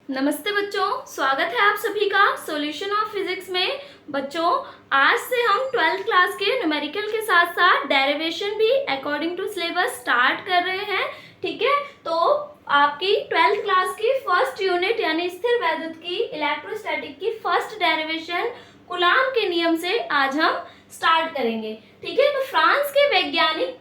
नमस्ते बच्चों, स्वागत है आप सभी का सॉल्यूशन ऑफ फिजिक्स में। बच्चों, आज से हम 12th क्लास के न्यूमेरिकल के साथ साथ डेरिवेशन भी अकॉर्डिंग टू सिलेबस स्टार्ट कर रहे हैं। ठीक है, तो आपकी 12th क्लास की फर्स्ट यूनिट यानी स्थिर वैद्युत की इलेक्ट्रोस्टैटिक की फर्स्ट डेरिवेशन कूलाम के नियम से आज हम स्टार्ट करेंगे। ठीक है, तो फ्रांस के वैज्ञानिक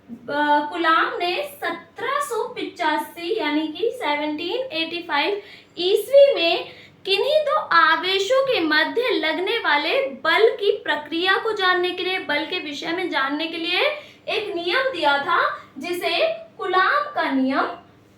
कूलाम ने 1785 यानी कि 1785 ईस्वी में किन्हीं दो आवेशों के मध्य लगने वाले बल की प्रक्रिया को जानने के लिए, बल के विषय में जानने के लिए एक नियम दिया था जिसे कूलाम का नियम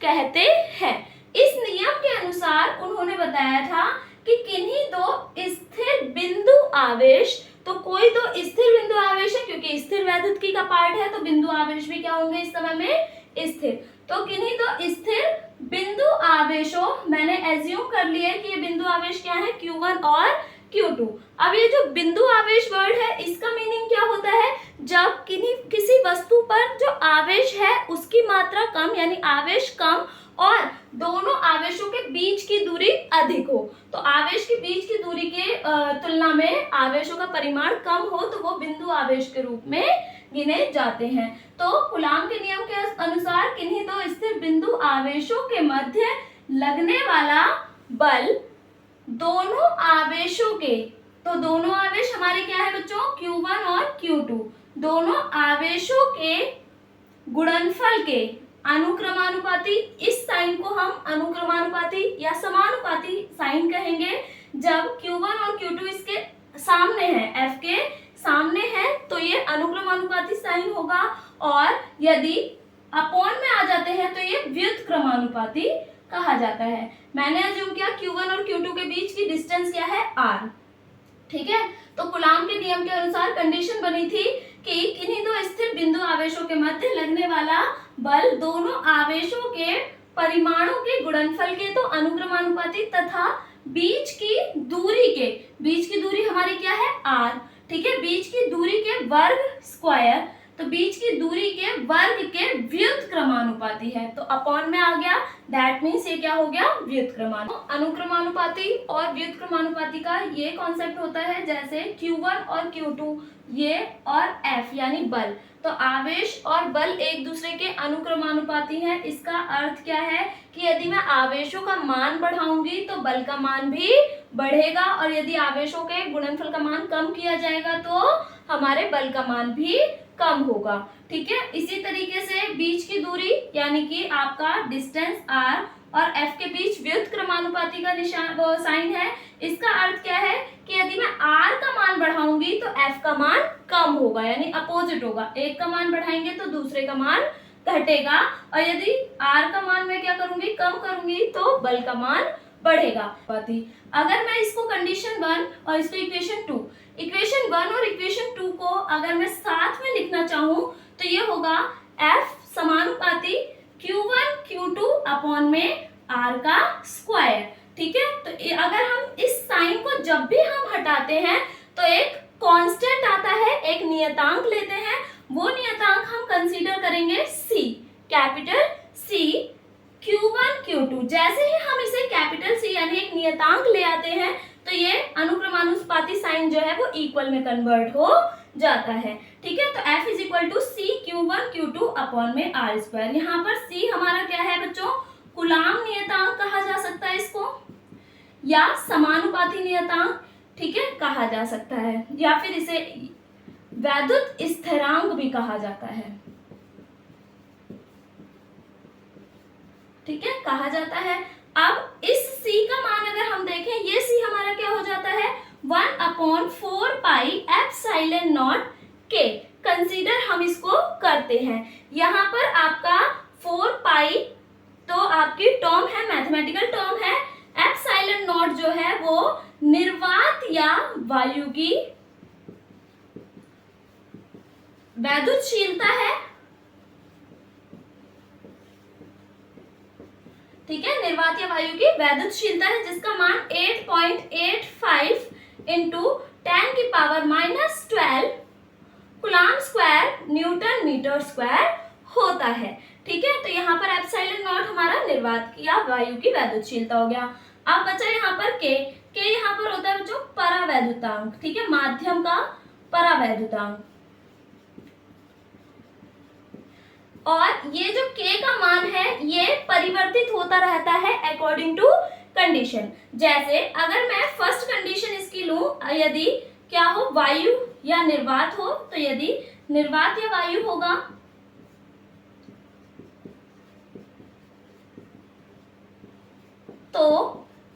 कहते हैं। इस नियम के अनुसार उन्होंने बताया था कि किन्हीं दो स्थिर बिंदु आवेश, तो कोई तो स्थिर बिंदु आवेश है क्योंकि स्थिर वैद्युतिकी का पार्ट है, तो बिंदु आवेश भी क्या होंगे इस समय में स्थिर। तो किन्हीं दो स्थिर बिंदु आवेशों, मैंने एज्यूम कर लिया कि ये बिंदु आवेश क्या है, Q1 और Q2। अब ये जो बिंदु आवेश वर्ड है इसका मीनिंग क्या होता है, जब किसी वस्तु पर जो आवेश है उसकी मात्रा कम यानी आवेश कम और दोनों आवेशों के बीच की दूरी अधिक हो। तो आवेश के बीच की दूरी के तुलना में आवेशों का परिमाण कम हो तो वो बिंदु आवेश के रूप में गिने जाते हैं। तो कूलाम के नियम के अनुसार किन्हीं दो स्थिर बिंदु आवेशों के मध्य लगने वाला बल दोनों आवेशों के, तो दोनों आवेश हमारे क्या है बच्चों, Q1 और Q2, दोनों आवेशों के गुणनफल के अनुक्रमानुपाती, इस साइन को हम अनुक्रमानुपाती या समानुपाती साइन कहेंगे। जब Q1 और Q2 इसके सामने है, F के सामने है, तो ये अनुक्रमानुपाती साइन होगा, और यदि अपॉन में आ जाते हैं तो ये व्युत्क्रमानुपाती कहा जाता है। मैंने अज्यूम किया Q1 और Q2 के बीच की डिस्टेंस क्या है, R। ठीक है, तो कूलाम के नियम के अनुसार कंडीशन बनी थी कि किन्हीं दो स्थिर बिंदु आवेशों के मध्य लगने वाला बल दोनों आवेशों के परिमाणों के गुणनफल के तो अनुक्रमानुपाती तथा बीच की दूरी हमारी क्या है, R। ठीक है, बीच की दूरी के वर्ग स्क्वायर, तो बीच की दूरी के वर्ग के व्युत्क्रमानुपाती है, तो अपॉन में आ गया, दैट मीन्स ये क्या हो गया, व्युत्क्रमानुपाती। अनुक्रमानुपाती और व्युत्क्रमानुपाती का ये कॉन्सेप्ट होता है जैसे Q1 और Q2 ये और F यानी बल, तो आवेश और बल एक दूसरे के अनुक्रमानुपाती हैं। इसका अर्थ क्या है कि यदि मैं आवेशों का मान बढ़ाऊंगी तो बल का मान भी बढ़ेगा, और यदि आवेशों के गुणनफल का मान कम किया जाएगा तो हमारे बल का मान भी कम होगा। ठीक है, इसी तरीके से बीच की दूरी यानी कि आपका डिस्टेंस R और F के बीच व्युत्क्रमानुपाती का निशान साइन है। इसका अर्थ क्या है कि यदि मैं R का मान बढ़ाऊंगी तो F का मान कम होगा यानी अपोजिट होगा, एक का मान बढ़ाएंगे तो दूसरे का मान घटेगा, और यदि R का मान मैं क्या करूंगी, कम करूंगी, तो बल का मान बढ़ेगा। अगर मैं इसको कंडीशन 1 और इसको इक्वेशन 1 और इक्वेशन 2 को अगर मैं साथ में लिखना चाहूं तो ये होगा F समानुपाती Q1 Q2 अपॉन में R का स्क्वायर। ठीक है, तो अगर हम इस साइन को जब भी हम हटाते हैं तो एक कांस्टेंट आता है, एक नियतांक लेते हैं, वो नियतांक हम कंसीडर करेंगे C, capital C Q1 Q2। जैसे ही हम इसे कैपिटल C यानी एक नियतांक ले आते हैं तो ये अनुक्रमानुपाती साइन जो है वो इक्वल में कन्वर्ट हो जाता है। ठीक है, तो F is equal to C Q1 Q2 upon में R स्क्वायर। यहाँ पर C हमारा क्या है बच्चों, कूलाम नियतांक कहा जा सकता है इसको, या समानुपाती नियतांक, ठीक है, कहा जा सकता है, या फिर इसे वैद्युत स्थिरांक भी कहा जाता है। ठीक है, कहा जाता है। अब इस C का मान अगर हम देखें, ये C हमारा क्या हो जाता है, 1/4 pi epsilon not K। Consider हम इसको करते हैं, यहाँ पर आपका 4 पाई तो आपकी टर्म है, मैथमेटिकल टर्म है, एप्सिलॉन नॉट जो है वो निर्वात या वायु की वैद्युतशीलता है। ठीक है, निर्वात या वायु की वैद्युतशीलता है जिसका मान 8.85 इंटू 10 की power -12 coulomb square newton metre square होता है। ठीक है, तो यहाँ पर एप्सिलॉन नॉट हमारा निर्वात या वायु की वैद्युतशीलता हो गया। अब बचा यहाँ पर के यहाँ पर होता है बच्चों परावैद्युतांक, ठीक है, माध्यम का परावैद्युतांक। और ये जो k का मान है ये परिवर्तित होता रहता है अकॉर्डिंग टू कंडीशन। जैसे अगर मैं फर्स्ट कंडीशन इसकी लूं, यदि क्या हो, वायु या निर्वात हो, तो यदि निर्वात या वायु होगा तो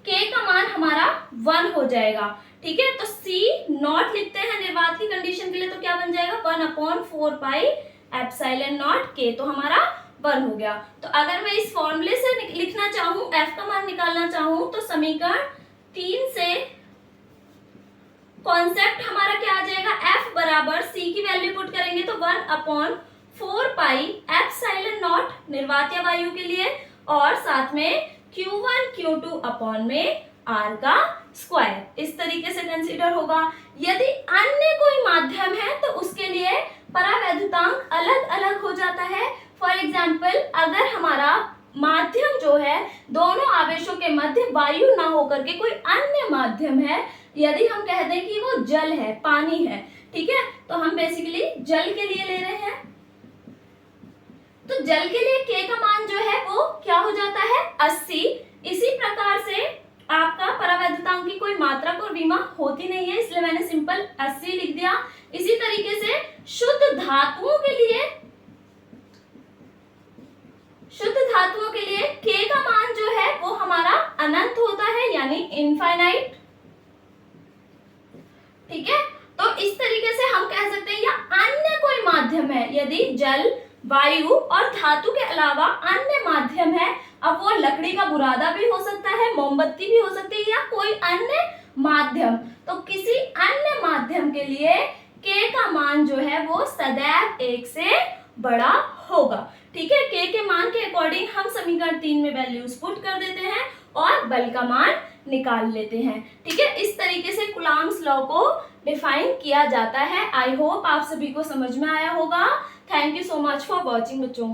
k का मान हमारा 1 हो जाएगा, ठीक है। तो C नॉट लिखते हैं निर्वात की कंडीशन के लिए, तो क्या बन जाएगा 1/4 पाई एप्सिलॉन नॉट k, तो हमारा 1 हो गया। तो अगर मैं इस फॉर्मूले से लिखना चाहूं, f का मान निकालना चाहूं, तो समीकरण 3 से कॉन्सेप्ट हमारा क्या आ जाएगा, f बराबर c की वैल्यू पुट करेंगे तो 1/4 पाई एप्सिलॉन नॉट निर्वात या वायु के लिए, और साथ में Q1 Q2 अपॉन में R का स्क्वायर, इस तरीके से कंसीडर होगा। यदि अन्य कोई माध्यम है तो उसके लिए परावैद्युतांक अलग अलग हो जाता है। फॉर एग्जाम्पल, अगर हमारा माध्यम जो है दोनों आवेशों के मध्य वायु ना होकर के कोई अन्य माध्यम है, यदि हम कह दें कि वो जल है, पानी है, ठीक है, तो हम बेसिकली जल के लिए ले रहे हैं, तो जल के लिए k का मान जो है वो क्या हो जाता है 80। इसी प्रकार से आपका परावैद्युतांक की कोई मात्रक और विमा होती नहीं है, इसलिए मैंने सिंपल 80 लिख दिया। इसी तरीके से शुद्ध धातुओं के लिए k का मान जो है वो हमारा अनंत होता है, यानी इनफाइनाइट, ठीक है। तो इस तरीके से हम कह सकते हैं, या अन्य कोई माध्यम है, यदि जल, वायु और धातु के अलावा अन्य माध्यम है, अब वो लकड़ी का बुरादा भी हो सकता है, मोमबत्ती भी हो सकती है, या कोई अन्य माध्यम, तो किसी अन्य माध्यम के लिए k का मान जो है वो सदैव 1 से बड़ा होगा, ठीक है। k के मान के अकॉर्डिंग हम समीकरण 3 में वैल्यूज पुट कर देते हैं और बल का मान निकाल लेते हैं, ठीक है। इस तरीके से कूलॉम्स लॉ को डिफाइन किया जाता है। आई होप आप सभी को समझ में आया होगा। Thank you so much for watching बच्चों।